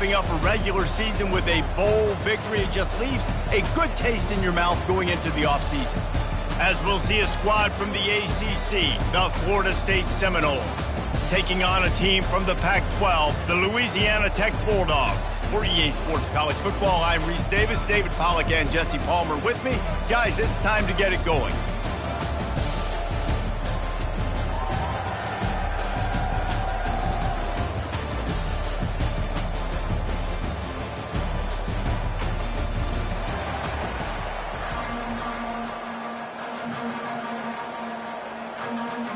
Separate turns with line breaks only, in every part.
wrapping up a regular season with a bowl victory. It just leaves a good taste in your mouth going into the offseason. As we'll see a squad from the ACC, the Florida State Seminoles, taking on a team from the Pac-12, the Louisiana Tech Bulldogs. For EA Sports College Football, I'm Reese Davis, David Pollack, and Jesse Palmer with me. Guys, it's time to get it going.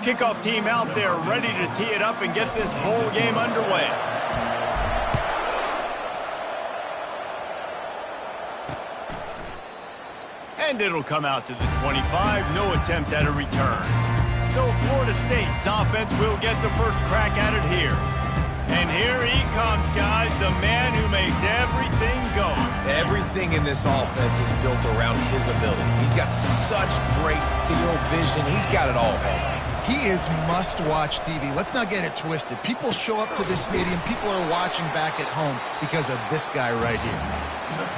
Kickoff team out there ready to tee it up and get this bowl game underway. And it'll come out to the 25, no attempt at a return. So Florida State's offense will get the first crack at it here. And here he comes, guys, the man who makes everything go.
Everything in this offense is built around his ability. He's got such great field vision. He's got it all.
He is must-watch TV. Let's not get it twisted. People show up to this stadium. People are watching back at home because of this guy right here.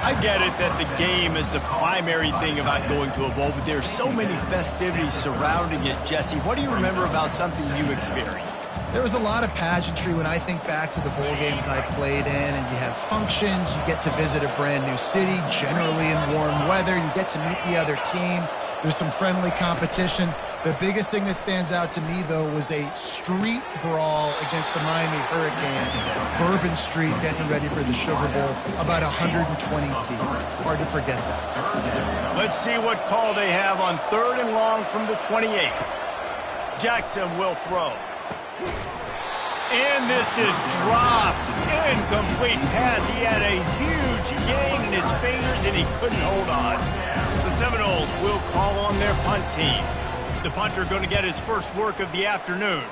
I get it that the game is the primary thing about going to a bowl, but there's so many festivities surrounding it. Jesse, what do you remember about something you experienced?
There was a lot of pageantry when I think back to the bowl games I played in, and you have functions, you get to visit a brand new city, generally in warm weather, you get to meet the other team. There's some friendly competition. The biggest thing that stands out to me, though, was a street brawl against the Miami Hurricanes. Bourbon Street getting ready for the Sugar Bowl, about 120 feet. Hard to forget that.
Let's see what call they have on 3rd and long from the 28. Jackson will throw. And this is dropped. Incomplete pass. He had a huge gain in his fingers, and he couldn't hold on. The Seminoles will call on their punt team. The punter going to get his first work of the afternoon.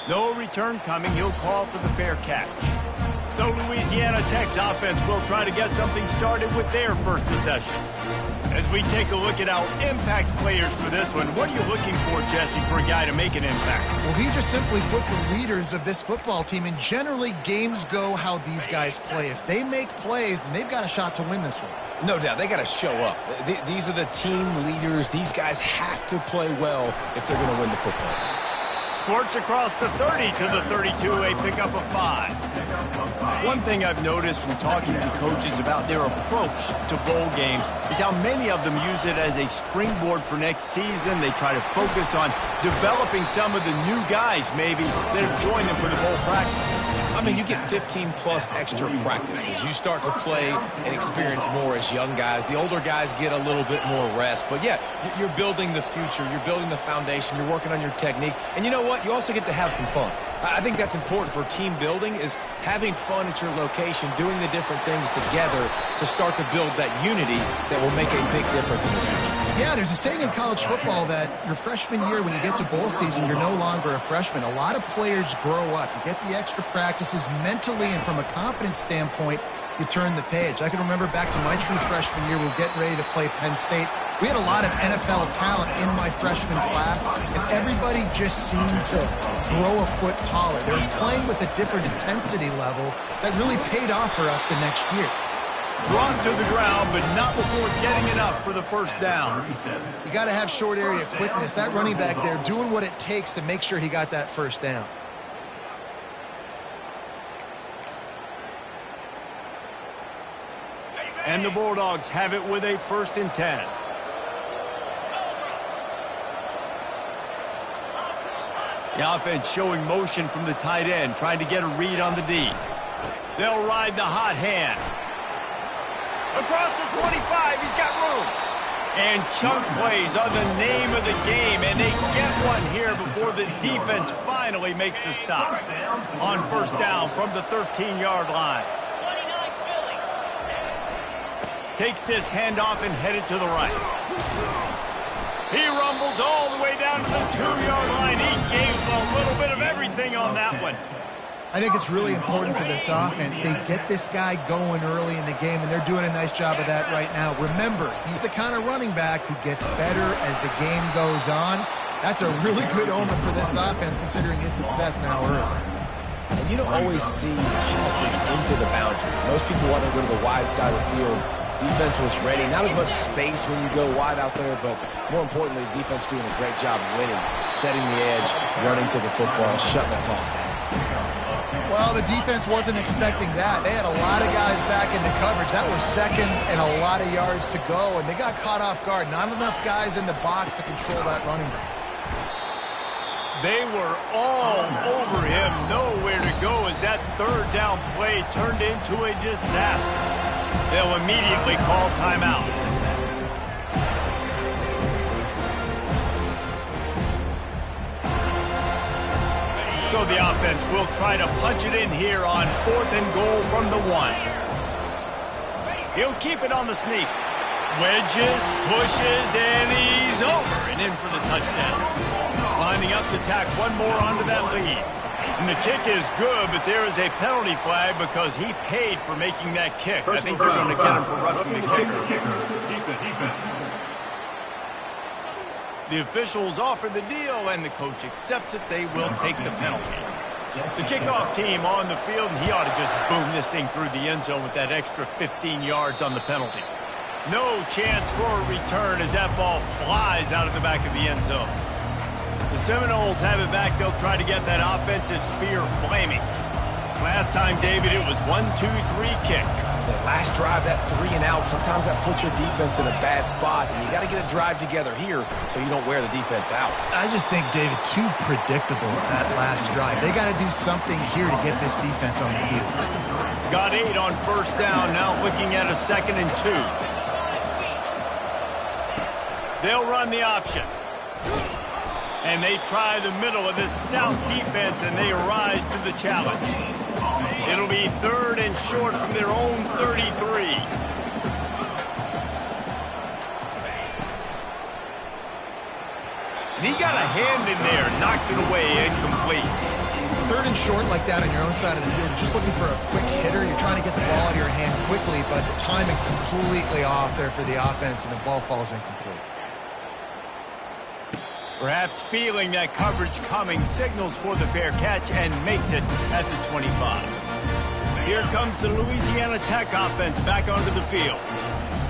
No return coming. He'll call for the fair catch. So Louisiana Tech's offense will try to get something started with their first possession. As we take a look at our impact players for this one, what are you looking for, Jesse, for a guy to make an impact?
Well, these are simply put the leaders of this football team, and generally games go how these guys play. If they make plays, then they've got a shot to win this one.
No doubt, they got to show up. These are the team leaders. These guys have to play well if they're going to win the football game.
Squirts across the 30 to the 32, a pickup of 5. One thing I've noticed from talking to coaches about their approach to bowl games is how many of them use it as a springboard for next season. They try to focus on developing some of the new guys, maybe, that have joined them for the bowl practices.
I mean, you get 15-plus extra practices. You start to play and experience more as young guys. The older guys get a little bit more rest. But, yeah, you're building the future. You're building the foundation. You're working on your technique. And you know what? You also get to have some fun. I think that's important for team building, is having fun at your location, doing the different things together to start to build that unity that will make a big difference in the future.
Yeah, there's a saying in college football that your freshman year, when you get to bowl season, you're no longer a freshman. A lot of players grow up. You get the extra practices mentally, and from a confidence standpoint, you turn the page. I can remember back to my true freshman year, we were getting ready to play Penn State. We had a lot of NFL talent in my freshman class, and everybody just seemed to grow a foot taller. They were playing with a different intensity level that really paid off for us the next year.
Brought to the ground, but not before getting it up for the first down.
You got to have short area quickness. That running back there doing what it takes to make sure he got that first down.
And the Bulldogs have it with a 1st and 10. The offense showing motion from the tight end, trying to get a read on the D. They'll ride the hot hand. Across the 25, he's got room. And chunk plays are the name of the game, and they get one here before the defense finally makes the stop. On 1st down from the 13-yard line. Takes this handoff and headed to the right. He rumbles all the way down to the 2-yard line. He gave a little bit of everything on that one.
I think it's really important for this offense. They get this guy going early in the game, and they're doing a nice job of that right now. Remember, he's the kind of running back who gets better as the game goes on. That's a really good omen for this offense, considering his success now early.
And you don't always see tosses into the boundary. Most people want to go to the wide side of the field. Defense was ready. Not as much space when you go wide out there, but more importantly, defense doing a great job winning, setting the edge, running to the football, shutting the toss down.
Well, the defense wasn't expecting that. They had a lot of guys back in the coverage. That was second and a lot of yards to go, and they got caught off guard. Not enough guys in the box to control that running back.
They were all over him, nowhere to go as that third down play turned into a disaster. They'll immediately call timeout. So the offense will try to punch it in here on 4th and goal from the 1. He'll keep it on the sneak. Wedges, pushes, and he's over and in for the touchdown. Lining up to tack one more onto that lead. And the kick is good, but there is a penalty flag because he paid for making that kick. I think they're going to get him for roughing the kicker. The officials offer the deal, and the coach accepts it. They will take the penalty. The kickoff team on the field, and he ought to just boom this thing through the end zone with that extra 15 yards on the penalty. No chance for a return as that ball flies out of the back of the end zone. The Seminoles have it back. They'll try to get that offensive spear flaming. Last time, David, it was 1-2-3 kick.
The last drive, that 3 and out, sometimes that puts your defense in a bad spot, and you got to get a drive together here so you don't wear the defense out.
I just think, David, too predictable that last drive. They got to do something here to get this defense on the field.
Got 8 on first down, now looking at a 2nd and 2. They'll run the option. And they try the middle of this stout defense, and they rise to the challenge. It'll be 3rd and short from their own 33. And he got a hand in there, knocks it away, incomplete.
3rd and short like that on your own side of the field, you're just looking for a quick hitter. You're trying to get the ball out of your hand quickly, but the timing completely off there for the offense, and the ball falls incomplete.
Perhaps feeling that coverage coming, signals for the fair catch and makes it at the 25. Here comes the Louisiana Tech offense back onto the field.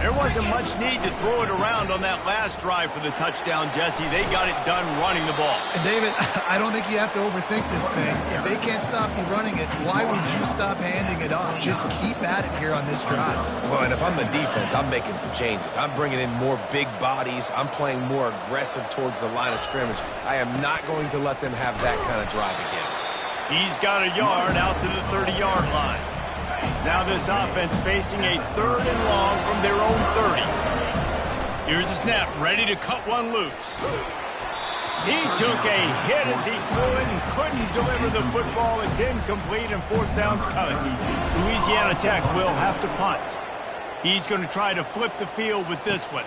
There wasn't much need to throw it around on that last drive for the touchdown, Jesse. They got it done running the ball.
And David, I don't think you have to overthink this thing. If they can't stop you running it, why would you stop handing it off? Just keep at it here on this drive.
Well, and if I'm the defense, I'm making some changes. I'm bringing in more big bodies. I'm playing more aggressive towards the line of scrimmage. I am not going to let them have that kind of drive again.
He's got a yard out to the 30-yard line. Now this offense facing a 3rd and long from their own 30. Here's the snap, ready to cut one loose. He took a hit as he threw it and couldn't deliver the football. It's incomplete and 4th down's coming. Louisiana Tech will have to punt. He's going to try to flip the field with this one.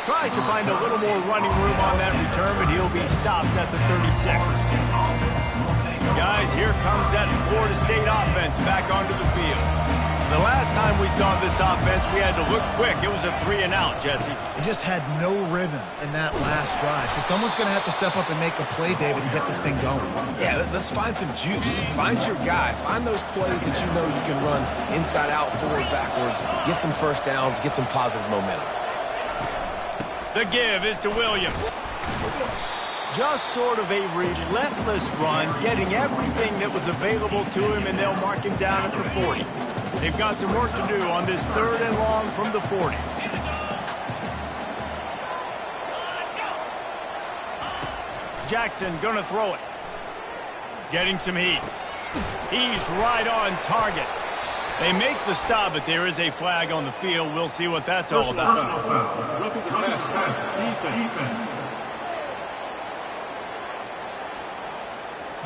Tries to find a little more running room on that return, but he'll be stopped at the 36. Guys, here comes that Florida State offense back onto the field. The last time we saw this offense, we had to look quick. It was a 3 and out, Jesse.
They just had no rhythm in that last drive. So someone's going to have to step up and make a play, David, and get this thing going.
Yeah, let's find some juice. Find your guy. Find those plays that you know you can run inside out, forward, backwards. Get some first downs. Get some positive momentum.
The give is to Williams. Just sort of a relentless run, getting everything that was available to him, and they'll mark him down at the 40. They've got some work to do on this 3rd and long from the 40. Jackson gonna throw it. Getting some heat. He's right on target. They make the stop, but there is a flag on the field. We'll see what that's all about.
Roughing the pass. Defense.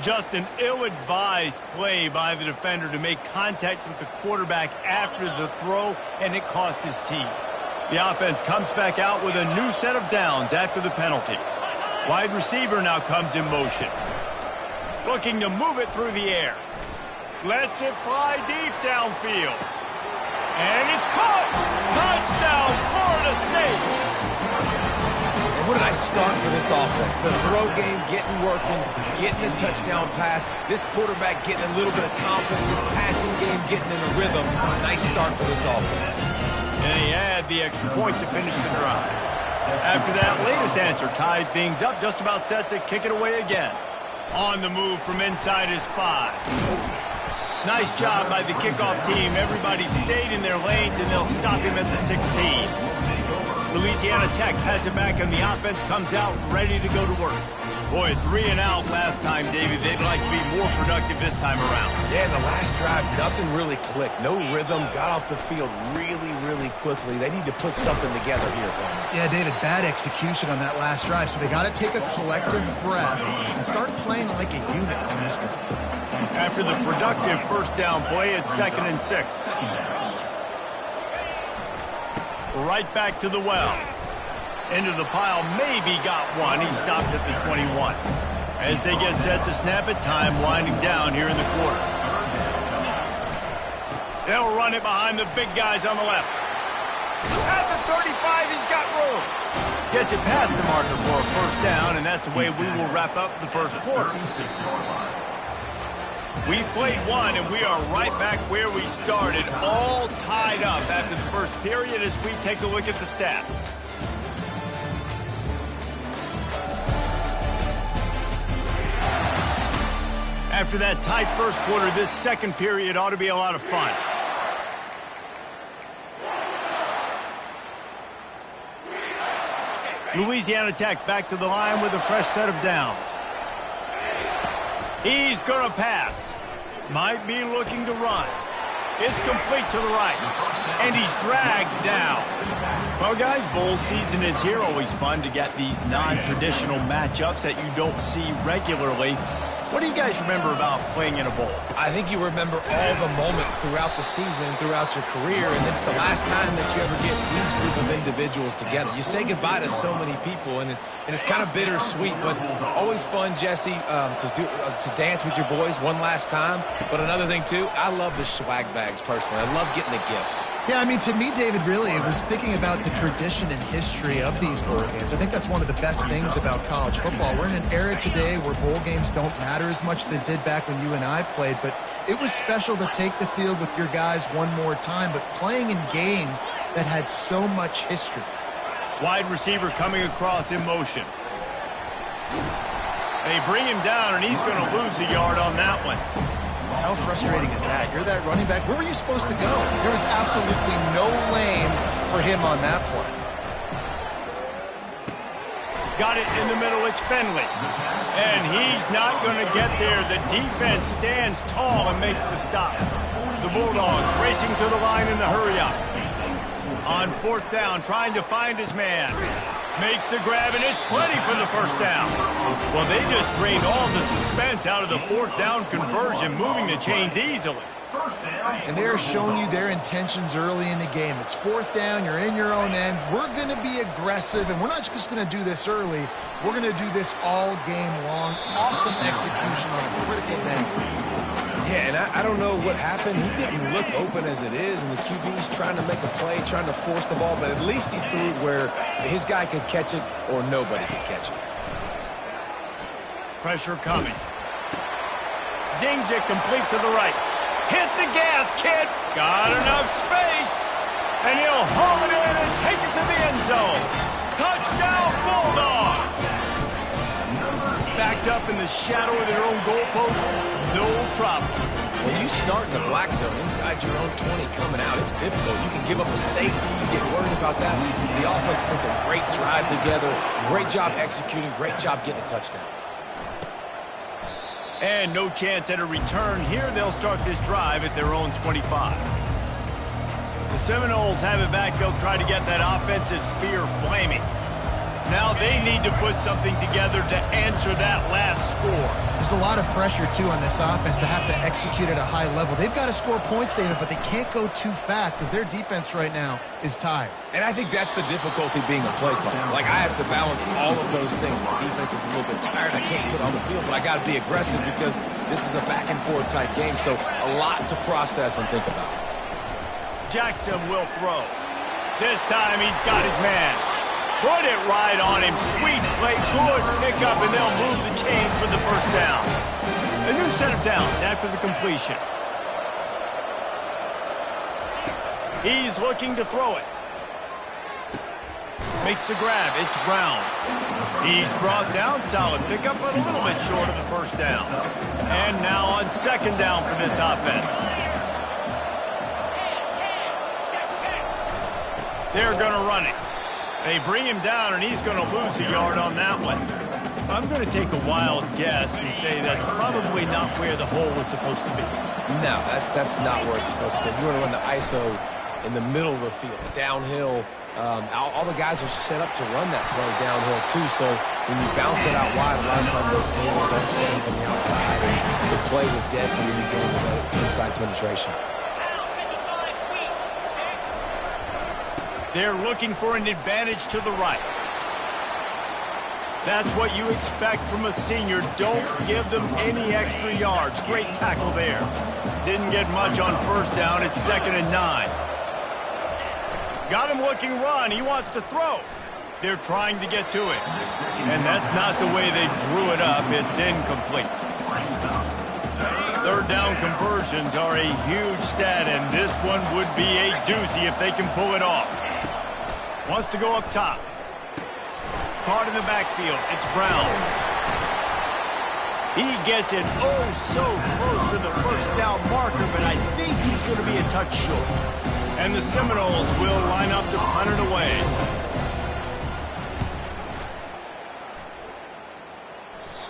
Just an ill-advised play by the defender to make contact with the quarterback after the throw, and it cost his team. The offense comes back out with a new set of downs after the penalty. Wide receiver now comes in motion. Looking to move it through the air. Lets it fly deep downfield. And it's caught! Touchdown, Florida State!
And What a nice start for this offense. The throw game getting working, getting the touchdown pass. This quarterback getting a little bit of confidence. This passing game getting in a rhythm. Nice start for this offense.
And he had the extra point to finish the drive. After that latest answer tied things up, just about set to kick it away again. On the move from inside his 5. Nice job by the kickoff team. Everybody stayed in their lanes, and they'll stop him at the 16. Louisiana Tech has it back, and the offense comes out ready to go to work. Boy, 3 and out last time, David. They'd like to be more productive this time around.
Yeah, in the last drive, nothing really clicked. No rhythm, got off the field really, really quickly. They need to put something together here, Tony.
Yeah, David, bad execution on that last drive, so they got to take a collective breath and start playing like a unit on this one.
After the productive first down play, it's 2nd and 6. Right back to the well. Into the pile, maybe got one. He stopped at the 21. As they get set to snap it, time winding down here in the quarter. They'll run it behind the big guys on the left. At the 35, he's got room. Gets it past the marker for a first down, and that's the way we will wrap up the first quarter. We played one, and we are right back where we started, all tied up after the first period as we take a look at the stats. After that tight first quarter, this second period ought to be a lot of fun. Louisiana Tech back to the line with a fresh set of downs. He's going to pass. Might be looking to run. It's complete to the right. And he's dragged down. Well, guys, bowl season is here. Always fun to get these non-traditional matchups that you don't see regularly. What do you guys remember about playing in a bowl?
I think you remember all the moments throughout the season, throughout your career, and it's the last time that you ever get these group of individuals together. You say goodbye to so many people, and it's kind of bittersweet, but always fun, Jesse, to dance with your boys one last time. But another thing, too, I love the swag bags, personally. I love getting the gifts.
Yeah, I mean, to me, David, really, it was thinking about the tradition and history of these bowl games. I think that's one of the best things about college football. We're in an era today where bowl games don't matter as much as they did back when you and I played, but it was special to take the field with your guys one more time, but playing in games that had so much history.
Wide receiver coming across in motion. They bring him down, and he's going to lose a yard on that one.
How frustrating is that? You're that running back. Where were you supposed to go? There was absolutely no lane for him on that play.
Got it in the middle. It's Finley. And he's not going to get there. The defense stands tall and makes the stop. The Bulldogs racing to the line in the hurry-up. On 4th down, trying to find his man. Makes the grab, and it's plenty for the first down. Well, they just drained all the suspense out of the 4th down conversion, moving the chains easily.
And they're showing you their intentions early in the game. It's 4th down, you're in your own end. We're going to be aggressive, and we're not just going to do this early. We're going to do this all game long. Awesome execution on a critical day.
Yeah, and I don't know what happened. He didn't look open as it is, and the QB's trying to make a play, trying to force the ball, but at least he threw it where his guy could catch it or nobody could catch it.
Pressure coming. Zings it complete to the right. Hit the gas, kid. Got enough space. And he'll haul it in and take it to the end zone. Touchdown, Bulldogs. Backed up in the shadow of their own goalpost. No problem.
When you start in the black zone inside your own 20 coming out, it's difficult. You can give up a safety. You get worried about that. The offense puts a great drive together. Great job executing. Great job getting a touchdown.
And no chance at a return here. They'll start this drive at their own 25. The Seminoles have it back. They'll try to get that offensive spear flaming. Now they need to put something together to answer that last score.
There's a lot of pressure, too, on this offense to have to execute at a high level. They've got to score points, David, but they can't go too fast because their defense right now is tired.
And I think that's the difficulty being a play caller. Like, I have to balance all of those things. My defense is a little bit tired. I can't put on the field, but I got to be aggressive because this is a back-and-forth type game, so a lot to process and think about.
Jackson will throw. This time he's got his man. Put it right on him. Sweet play. Good pickup, and they'll move the chains with the first down. A new set of downs after the completion. He's looking to throw it. Makes the grab. It's Brown. He's brought down. Solid pickup, but a little bit short of the first down. And now on second down for this offense. They're going to run it. They bring him down, and he's going to lose a yard on that one. I'm going to take a wild guess and say that's probably not where the hole was supposed to be.
No, that's not where it's supposed to be. You want to run the ISO in the middle of the field, downhill. All the guys are set up to run that play downhill, too. So when you bounce it out wide, a lot of times those handles aren't setting from the outside, and the play was dead from the beginning with the inside penetration.
They're looking for an advantage to the right. That's what you expect from a senior. Don't give them any extra yards. Great tackle there. Didn't get much on first down. It's 2nd and 9. Got him looking run. He wants to throw. They're trying to get to it. And that's not the way they drew it up. It's incomplete. Third down conversions are a huge stat, and this one would be a doozy if they can pull it off. Wants to go up top. Caught in the backfield. It's Brown. He gets it so close to the first down marker, but I think he's going to be a touch short. And the Seminoles will line up to punt it away.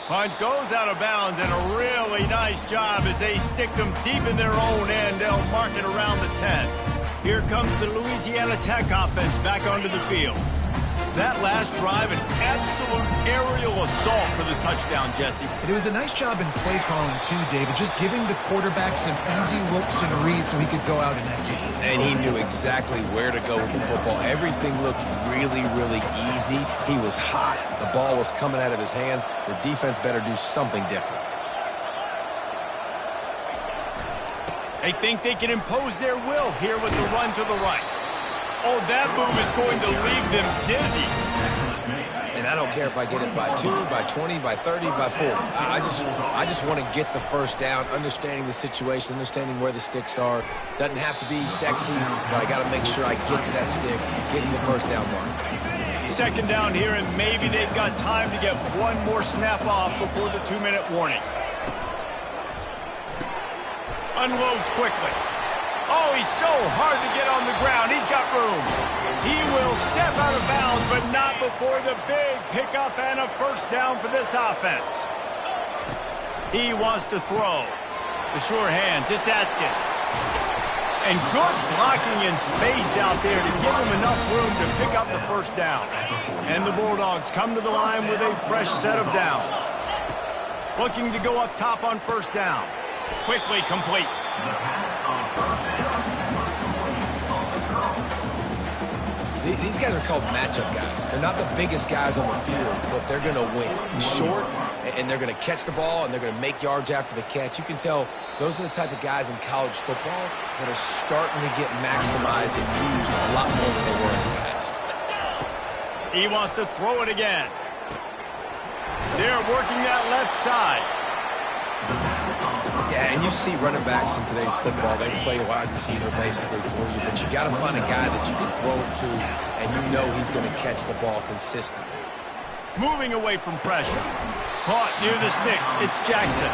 Punt goes out of bounds, and a really nice job as they stick them deep in their own end. They'll mark it around the 10. Here comes the Louisiana Tech offense back onto the field. That last drive, an absolute aerial assault for the touchdown, Jesse.
And it was a nice job in play calling, too, David, just giving the quarterback some easy looks and reads so he could go out and execute.
And he knew exactly where to go with the football. Everything looked really, really easy. He was hot. The ball was coming out of his hands. The defense better do something different.
They think they can impose their will here with the run to the right. Oh, that move is going to leave them dizzy.
And I don't care if I get it by 2, by 20, by 30, by 40. I just want to get the first down, understanding the situation, understanding where the sticks are. Doesn't have to be sexy, but I got to make sure I get to that stick, get to the first down mark.
Second down here, and maybe they've got time to get one more snap off before the 2-minute warning. Unloads quickly. Oh, he's so hard to get on the ground. He's got room. He will step out of bounds, but not before the big pickup and a first down for this offense. He wants to throw. The sure hands. It's Atkins. And good blocking in space out there to give him enough room to pick up the first down. And the Bulldogs come to the line with a fresh set of downs. Looking to go up top on first down. Quickly complete.
These guys are called matchup guys. They're not the biggest guys on the field, but they're going to win. Short, and they're going to catch the ball, and they're going to make yards after the catch. You can tell those are the type of guys in college football that are starting to get maximized and used a lot more than they were in the past.
He wants to throw it again. They're working that left side.
Yeah, and you see running backs in today's football, they play wide receiver basically for you, but you got to find a guy that you can throw it to, and you know he's going to catch the ball consistently.
Moving away from pressure. Caught near the sticks. It's Jackson.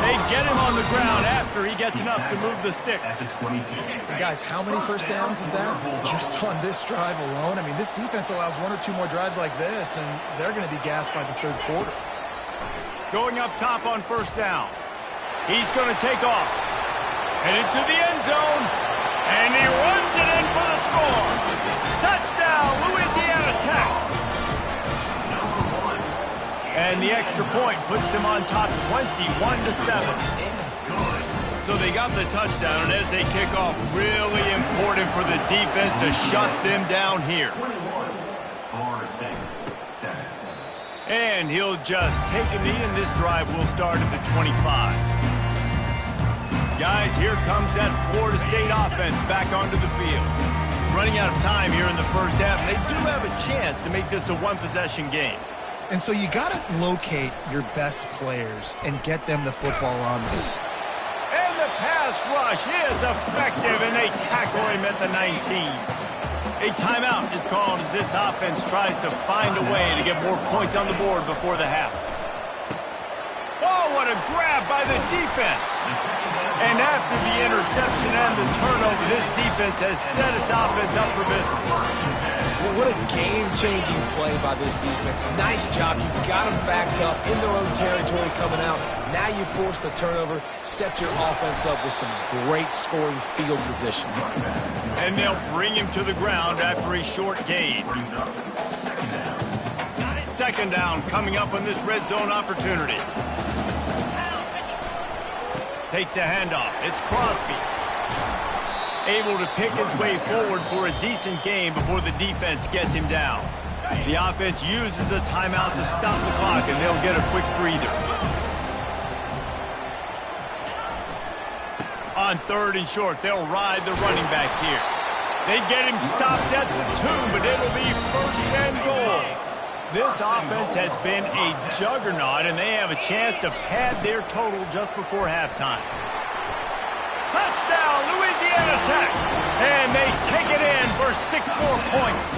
They get him on the ground after he gets enough to move the sticks.
And guys, how many first downs is that? Just on this drive alone? I mean, this defense allows 1 or 2 more drives like this, and they're going to be gassed by the third quarter.
Going up top on first down. He's going to take off. Headed to the end zone. And he runs it in for the score. Touchdown, Louisiana Tech. And the extra point puts them on top 21-7. So they got the touchdown, and as they kick off, really important for the defense to shut them down here. And he'll just take a knee, and this drive will start at the 25. Guys, here comes that Florida State offense back onto the field. running out of time here in the first half, and they do have a chance to make this a one-possession game.
And so you got to locate your best players and get them the football on them.
And the pass rush is effective, and they tackle him at the 19. A timeout is called as this offense tries to find a way to get more points on the board before the half. Oh, what a grab by the defense. And after the interception and the turnover, this defense has set its offense up for business.
Well, what a game-changing play by this defense. Nice job. You've got them backed up in their own territory coming out. Now you force the turnover, set your offense up with some great scoring field position.
And they'll bring him to the ground after a short gain. Second down coming up on this red zone opportunity. Takes the handoff. It's Crosby. Able to pick his way forward for a decent game before the defense gets him down. The offense uses a timeout to stop the clock, and they'll get a quick breather. On third and short, they'll ride the running back here. They get him stopped at the 2, but it'll be first and goal. This offense has been a juggernaut, and they have a chance to pad their total just before halftime. Touchdown, Louisiana Tech! And they take it in for 6 more points.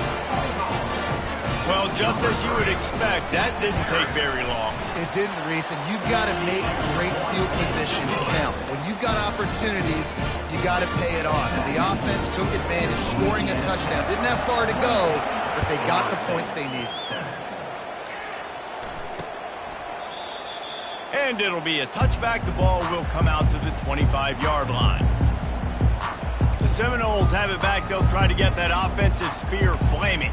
Well, just as you would expect, that didn't take very long.
It didn't, Reese, and you've got to make great field position count. When you've got opportunities, you got to pay it off. And the offense took advantage, scoring a touchdown. Didn't have far to go, but they got the points they needed.
And it'll be a touchback. The ball will come out to the 25-yard line. The Seminoles have it back. They'll try to get that offensive spear flaming.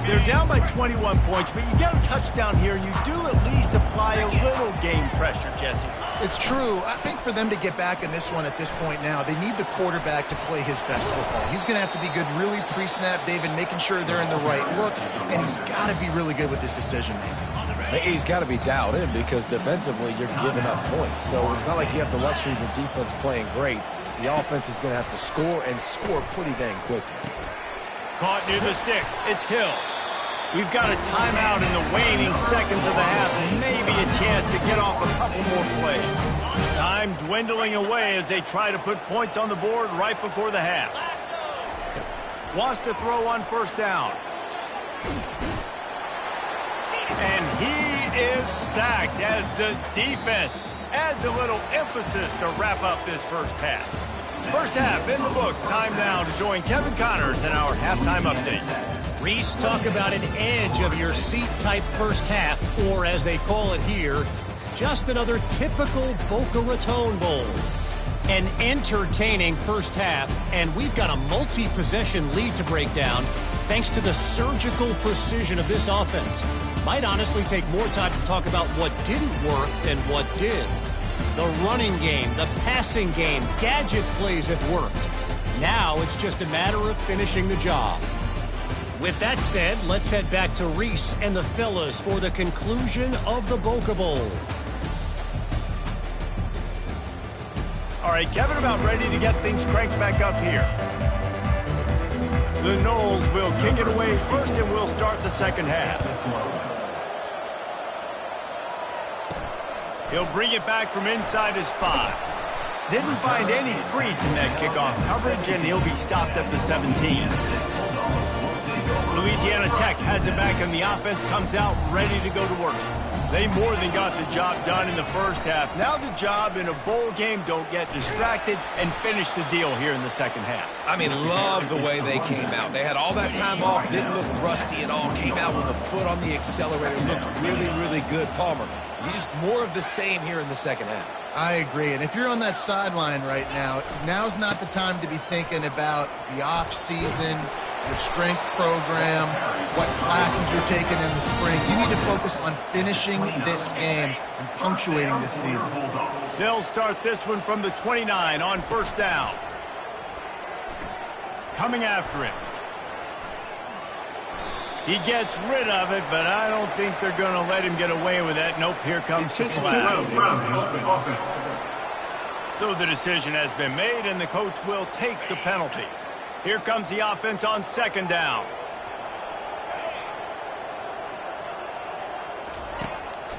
They're down by 21 points, but you get a touchdown here, and you do at least apply a little game pressure, Jesse.
It's true. I think for them to get back in this one at this point now, they need the quarterback to play his best football. He's going to have to be good really pre-snap, David, making sure they're in the right looks, and he's got to be really good with his decision-making.
He's got to be dialed in because defensively you're giving up points. So it's not like you have the luxury of your defense playing great. The offense is going to have to score and score pretty dang quickly.
Caught near the sticks. It's Hill. We've got a timeout in the waning seconds of the half, and maybe a chance to get off a couple more plays. Time dwindling away as they try to put points on the board right before the half. Wants to throw on first down. And he is sacked as the defense adds a little emphasis to wrap up this first half. First half in the books. Time now to join Kevin Connors in our halftime update.
Reese, talk about an edge of your seat type first half, or as they call it here, just another typical Boca Raton Bowl. An entertaining first half, and we've got a multi-possession lead to break down thanks to the surgical precision of this offense. Might honestly take more time to talk about what didn't work than what did. The running game, the passing game, gadget plays have worked. Now it's just a matter of finishing the job. With that said, let's head back to Reese and the fellas for the conclusion of the Boca Bowl.
All right, Kevin, about ready to get things cranked back up here. The Noles will kick it away first, and we'll start the second half. He'll bring it back from inside his 5. Didn't find any crease in that kickoff coverage, and he'll be stopped at the 17. Louisiana Tech has it back, and the offense comes out ready to go to work. They more than got the job done in the first half. Now the job in a bowl game, don't get distracted, and finish the deal here in the second half.
I mean, love the way they came out. They had all that time off, didn't look rusty at all, came out with a foot on the accelerator, looked really, really good. Palmer, you just more of the same here in the second half.
I agree, and if you're on that sideline right now, now's not the time to be thinking about the off-season, your strength program, what classes you're taking in the spring. You need to focus on finishing this game and punctuating this season.
They'll start this one from the 29 on first down. Coming after him. He gets rid of it, but I don't think they're going to let him get away with that. Nope, here comes the flag. So the decision has been made, and the coach will take the penalty. Here comes the offense on second down.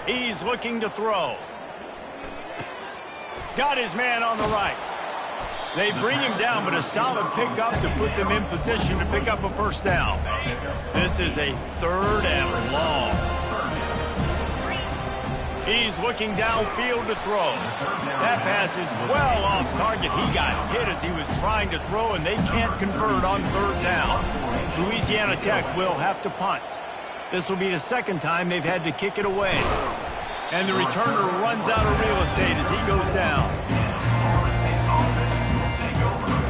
He's looking to throw. Got his man on the right. They bring him down, but a solid pickup to put them in position to pick up a first down. This is a 3rd and long. He's looking downfield to throw. That pass is well off target. He got hit as he was trying to throw, and they can't convert on 3rd down. Louisiana Tech will have to punt. This will be the 2nd time they've had to kick it away. And the returner runs out of real estate as he goes down.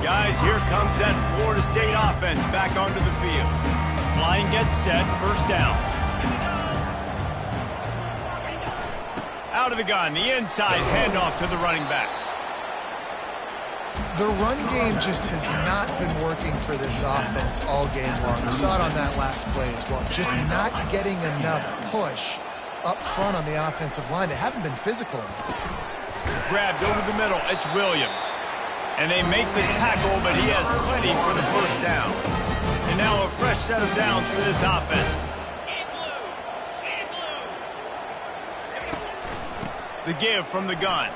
Guys, here comes that Florida State offense back onto the field. Line gets set, first down. Out of the gun, the inside handoff to the running back.
The run game just has not been working for this offense all game long. We saw it on that last play as well. Just not getting enough push up front on the offensive line. They haven't been physical.
Grabbed over the middle, it's Williams. And they make the tackle, but he has plenty for the first down. And now a fresh set of downs for this offense. The give from the gun.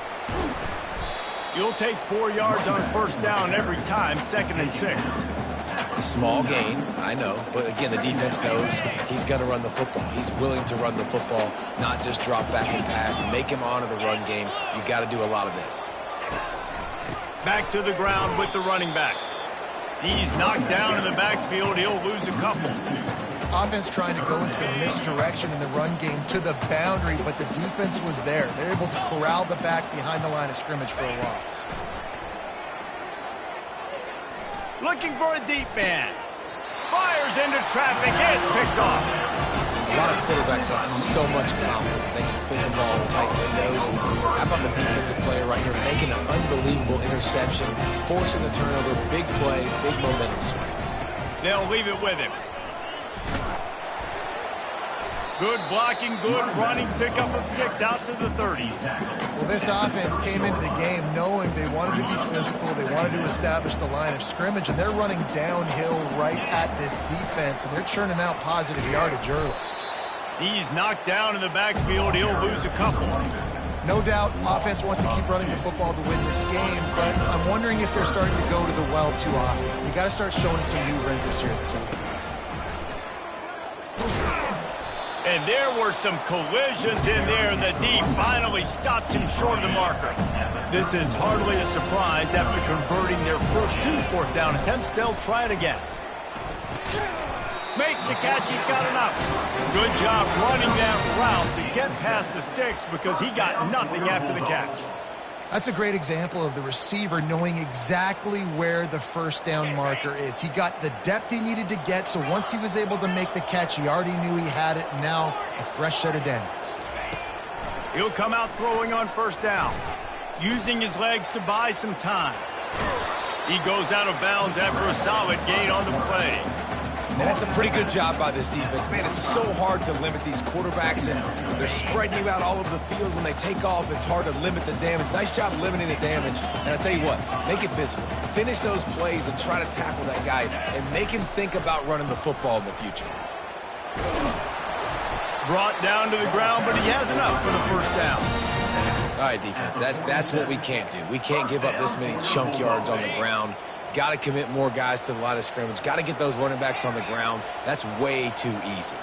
You'll take 4 yards on first down every time, 2nd and 6.
Small gain, I know, but again, the defense knows he's going to run the football. He's willing to run the football, not just drop back and pass and make him honor the run game. You got to do a lot of this.
Back to the ground with the running back. He's knocked down in the backfield. He'll lose a couple.
Offense trying to go with some misdirection in the run game to the boundary, but the defense was there. They're able to corral the back behind the line of scrimmage for a loss.
Looking for a deep man. Fires into traffic. It's picked off.
A lot of quarterbacks have so much confidence they can fit the ball in tight windows. How about the defensive player right here making an unbelievable interception, forcing the turnover, big play, big momentum swing.
They'll leave it with him. Good blocking, good running, pickup of 6 out to the 30.
Well, this offense came into the game knowing they wanted to be physical, they wanted to establish the line of scrimmage, and they're running downhill right at this defense, and they're churning out positive yardage early.
He's knocked down in the backfield. He'll lose a couple.
No doubt, offense wants to keep running the football to win this game, but I'm wondering if they're starting to go to the well too often. You got to start showing some new wrinkles here at the second.
And there were some collisions in there, and the D finally stops him short of the marker. This is hardly a surprise. After converting their first 2 4th down attempts, they'll try it again. Makes the catch. He's got enough. Good job running that route to get past the sticks because he got nothing after the catch.
That's a great example of the receiver knowing exactly where the first down marker is. He got the depth he needed to get, so once he was able to make the catch, he already knew he had it. Now a fresh set of downs.
He'll come out throwing on first down, using his legs to buy some time. He goes out of bounds after a solid gain on the play.
And that's a pretty good job by this defense. Man, it's so hard to limit these quarterbacks, and they're spreading you out all over the field. When they take off, it's hard to limit the damage. Nice job limiting the damage. And I'll tell you what, make it physical. Finish those plays and try to tackle that guy and make him think about running the football in the future.
Brought down to the ground, but he has enough for the first down.
All right, defense, that's what we can't do. We can't give up this many chunk yards on the ground. Got to commit more guys to the line of scrimmage. Got to get those running backs on the ground. That's way too easy.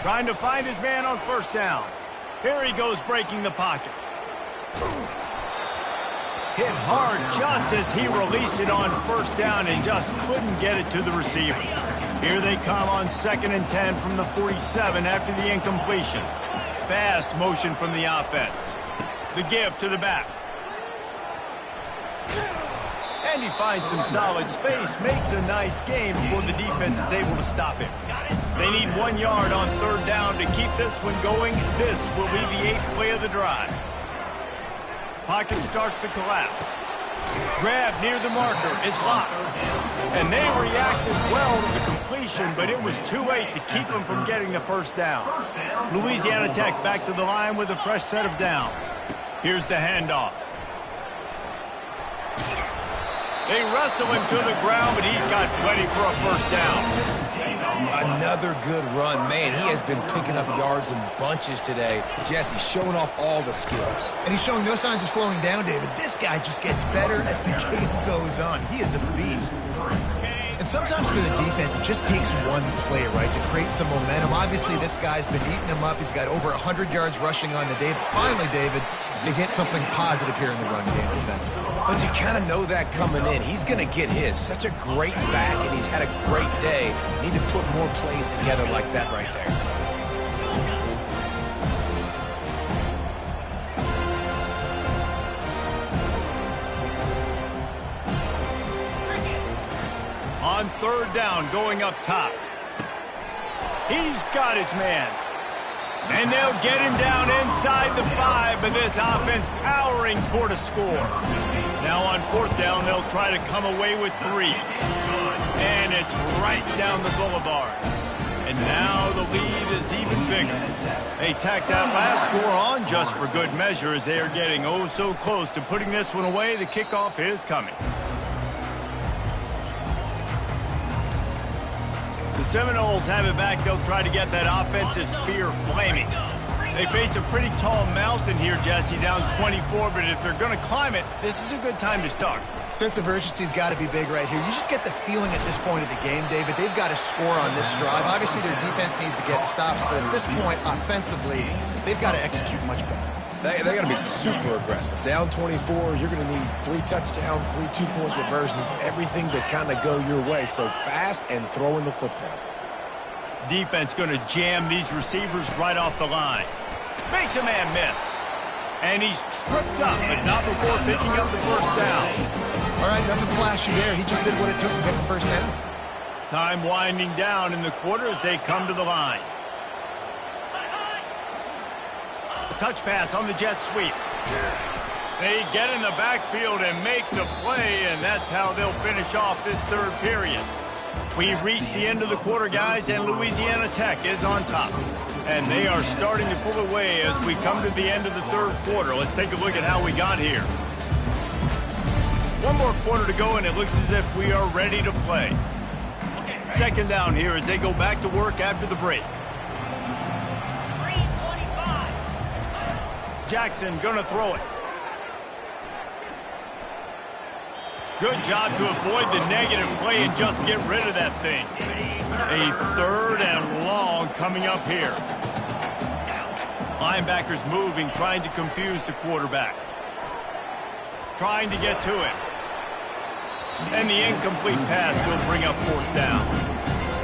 Trying to find his man on first down. Here he goes breaking the pocket. Hit hard just as he released it on first down and just couldn't get it to the receiver. Here they come on 2nd and 10 from the 47 after the incompletion. Fast motion from the offense. The give to the back. And he finds some solid space, makes a nice game before the defense is able to stop him. They need 1 yard on third down to keep this one going. This will be the 8th play of the drive. Pocket starts to collapse. Grab near the marker. It's locked. And they reacted well to the completion, but it was too late to keep them from getting the first down. Louisiana Tech back to the line with a fresh set of downs. Here's the handoff. They wrestle him to the ground, but he's got plenty for a first down.
Another good run. Man, he has been picking up yards in bunches today. Jesse showing off all the skills.
And he's showing no signs of slowing down, David. This guy just gets better as the game goes on. He is a beast. And sometimes for the defense, it just takes one play, right, to create some momentum. Obviously, this guy's been eating him up. He's got over 100 yards rushing on the day. But finally, David, they get something positive here in the run game defensively.
But you kind of know that coming in. He's going to get his. Such a great back, and he's had a great day. Need to put more plays together like that right there.
On third down, going up top. He's got his man. And they'll get him down inside the 5, but this offense powering toward a score. Now on fourth down, they'll try to come away with 3. And it's right down the boulevard. And now the lead is even bigger. They tack that last score on just for good measure as they are getting oh so close to putting this one away. The kickoff is coming. The Seminoles have it back. They'll try to get that offensive spear flaming. They face a pretty tall mountain here, Jesse, down 24, but if they're going to climb it, this is a good time to start.
Sense of urgency's got to be big right here. You just get the feeling at this point of the game, David, they've got to score on this drive. Obviously, their defense needs to get stops, but at this point, offensively, they've got to execute much better.
They got to be super aggressive. Down 24, you're going to need 3 touchdowns, 3 two-point conversions, everything to kind of go your way. So fast and throwing the football.
Defense going to jam these receivers right off the line. Makes a man miss. And he's tripped up, but not before picking up the first down.
All right, nothing flashy there. He just did what it took to get the first down.
Time winding down in the quarter as they come to the line. Touch pass on the jet sweep. They get in the backfield and make the play, and that's how they'll finish off this third period. We've reached the end of the quarter, guys, and Louisiana Tech is on top. And they are starting to pull away as we come to the end of the third quarter. Let's take a look at how we got here. One more quarter to go, and it looks as if we are ready to play. Second down here as they go back to work after the break. Jackson gonna throw it. Good job to avoid the negative play and just get rid of that thing. A third and long coming up here. Linebackers moving, trying to confuse the quarterback. Trying to get to him. And the incomplete pass will bring up fourth down.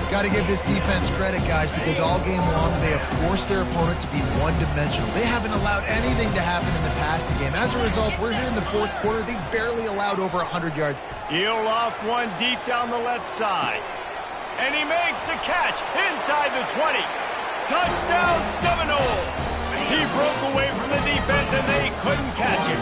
Got to give this defense credit, guys, because all game long they have forced their opponent to be one-dimensional. They haven't allowed anything to happen in the passing game. As a result, we're here in the fourth quarter. They've barely allowed over 100 yards.
He'll loft one deep down the left side. And he makes the catch inside the 20. Touchdown, Seminoles! He broke away from the defense, and they couldn't catch him.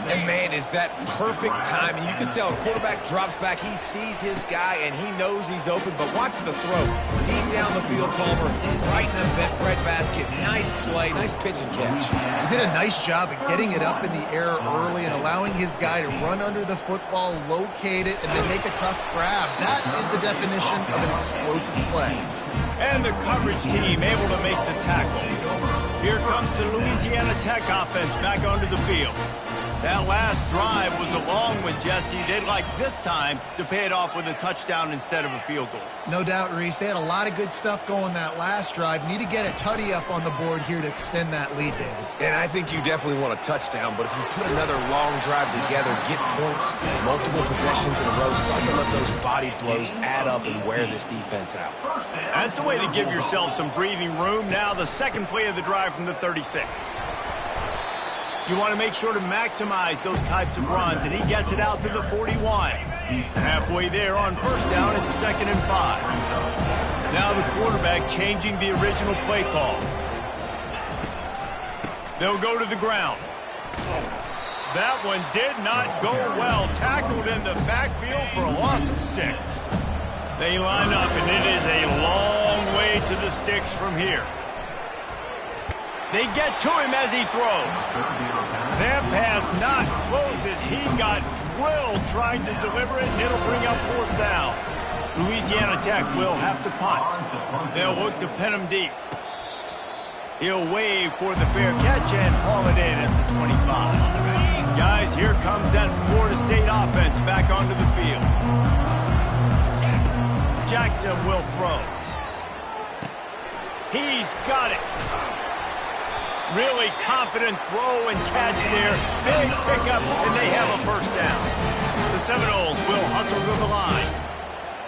And, man, is that perfect timing. You can tell a quarterback drops back. He sees his guy, and he knows he's open. But watch the throw. Deep down the field, Palmer, right in the breadbasket. Nice play, nice pitch and catch.
He did a nice job of getting it up in the air early and allowing his guy to run under the football, locate it, and then make a tough grab. That is the definition of an explosive play.
And the coverage team able to make the tackle. Here comes the Louisiana Tech offense back onto the field. That last drive was a long one, Jesse. They'd like this time to pay it off with a touchdown instead of a field goal.
No doubt, Reese. They had a lot of good stuff going that last drive. Need to get a tutty up on the board here to extend that lead, David.
And I think you definitely want a touchdown, but if you put another long drive together, get points, multiple possessions in a row, start to let those body blows add up and wear this defense out.
That's the way to give yourself some breathing room. Now the second play of the drive from the 36. You want to make sure to maximize those types of runs, and he gets it out to the 41. Halfway there on first down, it's 2nd and 5. Now the quarterback changing the original play call. They'll go to the ground. That one did not go well. Tackled in the backfield for a loss of 6. They line up, and it is a long way to the sticks from here. They get to him as he throws. That pass not close as he got Will trying to deliver it, and it'll bring up 4th down. Louisiana Tech will have to punt. They'll look to pin him deep. He'll wave for the fair catch and haul it in at the 25. Guys, here comes that Florida State offense back onto the field. Jackson will throw. He's got it. Really confident throw and catch there. Big pickup, and they have a 1st down. The Seminoles will hustle to the line.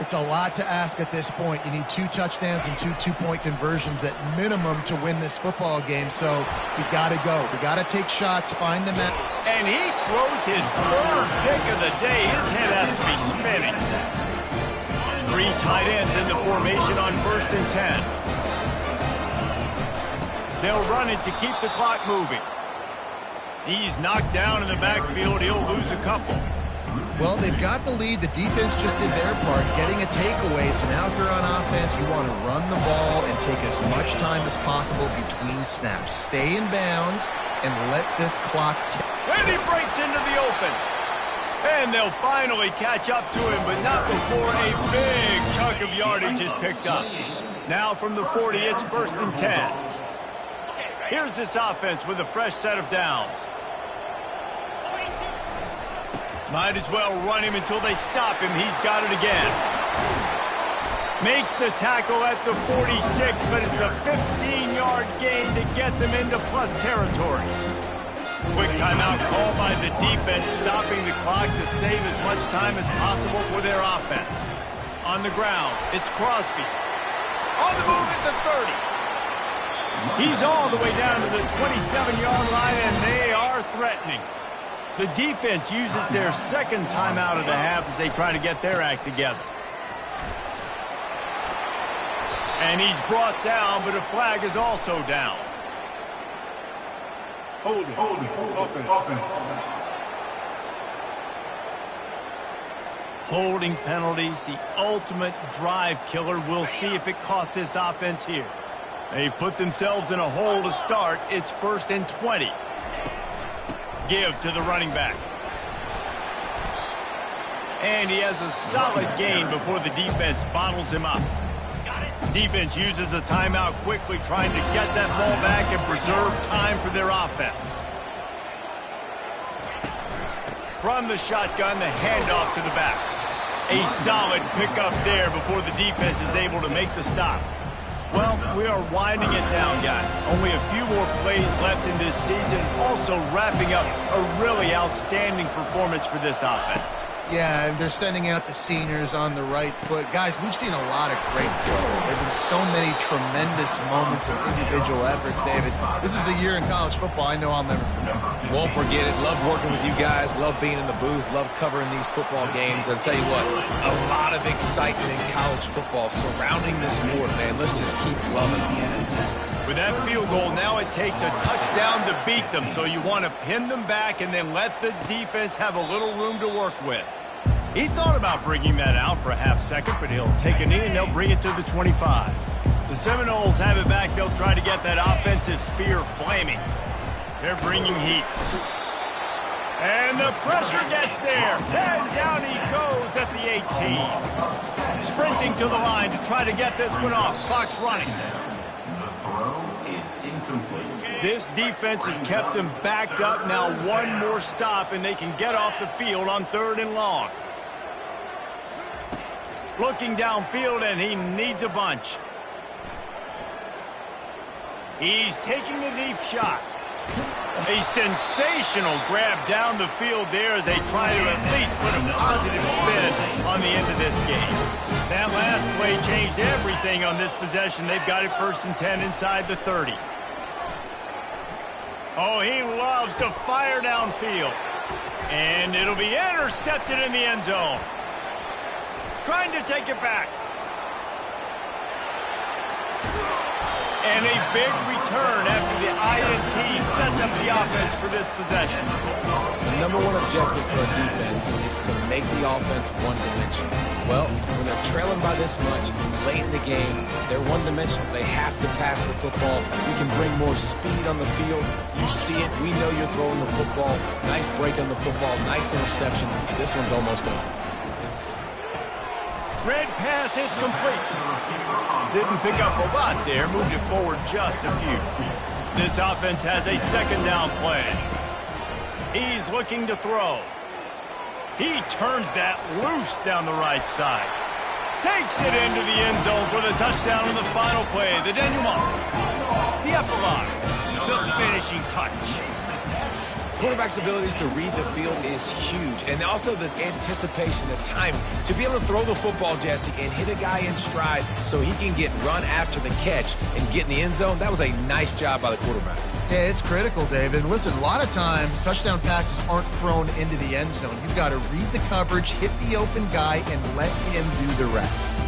It's a lot to ask at this point. You need 2 touchdowns and 2 two-point conversions at minimum to win this football game, so we got to go. We got to take shots, find the man.
And he throws his 3rd pick of the day. His head has to be spinning. 3 tight ends in the formation on 1st and 10. They'll run it to keep the clock moving. He's knocked down in the backfield. He'll lose a couple.
Well, they've got the lead. The defense just did their part, getting a takeaway. So now if they're on offense, you want to run the ball and take as much time as possible between snaps. Stay in bounds and let this clock tick.
And he breaks into the open. And they'll finally catch up to him, but not before a big chunk of yardage is picked up. Now from the 40, it's 1st and 10. Here's this offense with a fresh set of downs. Might as well run him until they stop him. He's got it again. Makes the tackle at the 46, but it's a 15-yard gain to get them into plus territory. Quick timeout call by the defense, stopping the clock to save as much time as possible for their offense. On the ground, it's Crosby. On the move at the 30. He's all the way down to the 27-yard line, and they are threatening. The defense uses their 2nd timeout of the half as they try to get their act together. And he's brought down, but a flag is also down.
Holding. Offense.
Holding penalties, the ultimate drive killer. We'll see if it costs this offense here. They've put themselves in a hole to start. It's 1st and 20. Give to the running back. And he has a solid gain before the defense bottles him up. Defense uses a timeout quickly, trying to get that ball back and preserve time for their offense. From the shotgun, the handoff to the back. A solid pickup there before the defense is able to make the stop. Well, we are winding it down, guys. Only a few more plays left in this season. Also wrapping up a really outstanding performance for this offense.
Yeah, and they're sending out the seniors on the right foot. Guys, we've seen a lot of great football. There have been so many tremendous moments of individual efforts, David. This is a year in college football I know I'll never forget.
Won't forget it. Loved working with you guys. Loved being in the booth. Loved covering these football games. I'll tell you what, a lot of excitement in college football surrounding this sport, man. Let's just keep loving it.
With that field goal, now it takes a touchdown to beat them, so you want to pin them back and then let the defense have a little room to work with. He thought about bringing that out for a half second, but he'll take a knee and they'll bring it to the 25. The Seminoles have it back. They'll try to get that offensive spear flaming. They're bringing heat. And the pressure gets there. And down he goes at the 18. Sprinting to the line to try to get this one off. Clock's running. This defense has kept them backed up. Now one more stop and they can get off the field on 3rd and long. Looking downfield, and he needs a bunch. He's taking a deep shot. A sensational grab down the field there as they try to at least put a positive spin on the end of this game. That last play changed everything on this possession. They've got it 1st and 10 inside the 30. Oh, he loves to fire downfield. And it'll be intercepted in the end zone. Trying to take it back. And a big return after the INT sets up the offense for this possession.
The number one objective for a defense is to make the offense one-dimensional. Well, when they're trailing by this much, late in the game, they're one-dimensional. They have to pass the football. We can bring more speed on the field. You see it. We know you're throwing the football. Nice break on the football. Nice interception. This one's almost over.
Red pass, it's complete. Didn't pick up a lot there, moved it forward just a few. This offense has a second down play. He's looking to throw. He turns that loose down the right side. Takes it into the end zone for the touchdown on the final play. The denouement. The epilogue. The finishing touch.
Quarterback's abilities to read the field is huge, and also the anticipation, the timing. To be able to throw the football, Jesse, and hit a guy in stride so he can get run after the catch and get in the end zone, that was a nice job by the quarterback.
Yeah, it's critical, David. Listen, a lot of times touchdown passes aren't thrown into the end zone. You've got to read the coverage, hit the open guy, and let him do the rest.